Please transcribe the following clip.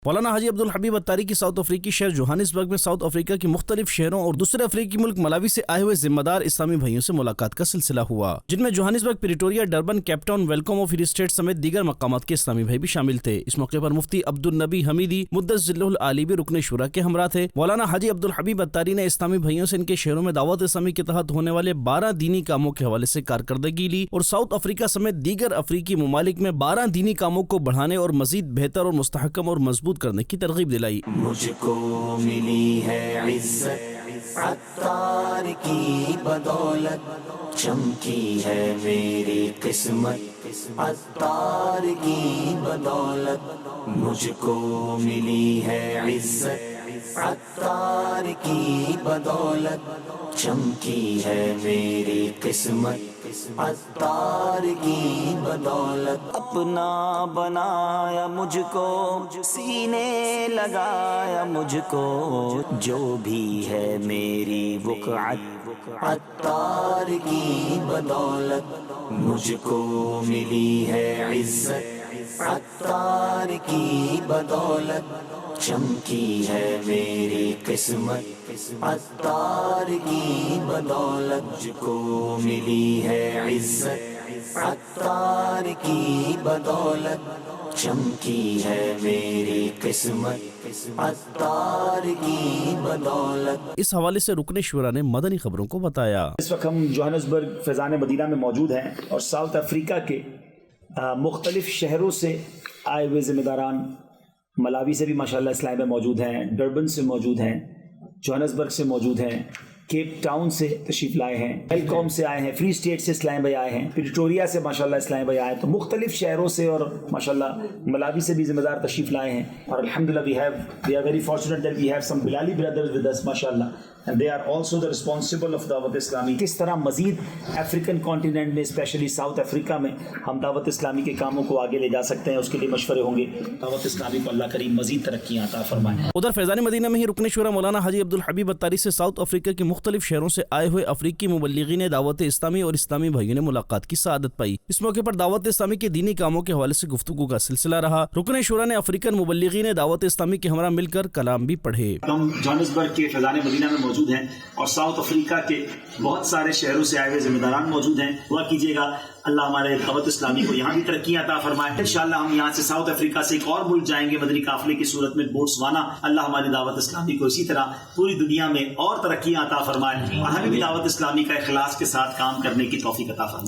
مولانا حاجی عبد الحبیب اتاری کی ساؤتھ افریقی شہر جوہانسبرگ میں ساؤتھ افریقہ کے مختلف شہروں اور دوسرے افریقی ملک ملاوی سے آئے ہوئے ذمہ دار اسلامی بھائیوں سے ملاقات کا سلسلہ ہوا، جن میں Johannesburg, Pretoria, Durban, Cape Town, welcome اور فری اسٹیٹ سمیت دیگر مقامات کے اسلامی بھائی بھی شامل تھے۔ اس موقع پر مفتی عبدالنبی حمیدی مدثر ذلہ العالی بھی رکن شورا کے ہمراہ تھے۔ مولانا حاجی عبد الحبیب اتاری نے اسلامی بھائیوں سے ان کے شہروں میں دعوت اسلامی کے تحت ہونے والے 12 دینی کاموں کے حوالے سے کارکردگی لی اور ساؤتھ افریقہ سمیت دیگر افریقی ممالک میں 12 دینی کاموں کو بڑھانے اور مزید بہتر اور مستحکم اور مضبوط کرنے کی ترغیب دلائی۔ مجھ کو ملی ہے عزت عطار کی بدولت، چمکی ہے میری قسمت عطار کی بدولت، مجھ کو ملی ہے عزت عطار کی بدولت، چمکی ہے میری قسمت عطار کی بدولت، اپنا بنایا مجھ کو، سینے لگایا مجھ کو، جو بھی ہے میری بقعت عطار کی بدولت، مجھ کو ملی ہے عزت عطار کی بدولت، چمکی ہے میری قسمت عطار کی بدولت، مجھ کو ملی ہے عزت عطار کی بدولت، چمکی ہے میری قسمت عطار کی بدولت۔ اس حوالے سے رکن شورا نے مدنی خبروں کو بتایا۔ اس وقت ہم جوہانسبرگ فیضان مدینہ میں موجود ہیں اور ساؤتھ افریقہ کے مختلف شہروں سے آئے ہوئے ذمہ داران ملاوی سے بھی ماشاءاللہ اسلام میں موجود ہیں، ڈربن سے موجود ہیں، جوہانسبرگ سے موجود ہیں، کیپ ٹاؤن سے تشریف لائے ہیں، ویلکم سے آئے ہیں، فری اسٹیٹ سے اسلام بھائی آئے ہیں، پریٹوریا سے ماشاءاللہ اسلام بھائی آئے ہیں، تو مختلف شہروں سے اور ماشاءاللہ ملاوی سے بھی ذمہ دار تشریف لائے ہیں، اور الحمدللہ we are very fortunate that we have some بلالی brothers with us ماشاءاللہ and they are also the responsible of دعوت اسلامی۔ کس طرح مزید افریقن کانٹیننٹ میں اسپیشلی ساؤتھ افریقہ میں ہم دعوت اسلامی کے کاموں کو آگے لے جا سکتے ہیں، اس کے لیے مشورے ہوں گے۔ دعوت اسلامی کو اللہ کریم مزید ترقیاں عطا فرمائے۔ ادھر فیضان مدینہ میں ہی رکن شورا مولانا حاجی عبد الحبیب اتاری سے ساؤتھ افریقہ کے مختلف شہروں سے آئے ہوئے افریقی مبلغین دعوت اسلامی اور اسلامی بھائیوں نے ملاقات کی سعادت پائی۔ اس موقع پر دعوت اسلامی کے دینی کاموں کے حوالے سے گفتگو کا سلسلہ رہا۔ رکن شورا نے افریقن مبلغین دعوت اسلامی کے ہمراہ مل کر کلام بھی پڑھے۔ ہم جوہانسبرگ کے فیضان مدینہ میں موجود ہیں اور ساؤتھ افریقہ کے بہت سارے شہروں سے آئے ہوئے ذمہ داران موجود ہیں۔ دعا کیجیے گا اللہ ہمارے دعوت اسلامی کو یہاں بھی ترقیاں عطا فرمائے۔ انشاءاللہ ہم یہاں سے ساؤتھ افریقہ سے ایک اور ملک جائیں گے مدنی قافلے کی صورت میں، بوٹسوانا۔ اللہ ہماری دعوت اسلامی کو اسی طرح پوری دنیا میں اور ترقیاں عطا فرمائے اور ہمیں بھی دعوت اسلامی کا اخلاص کے ساتھ کام کرنے کی توفیق عطا فرمائے۔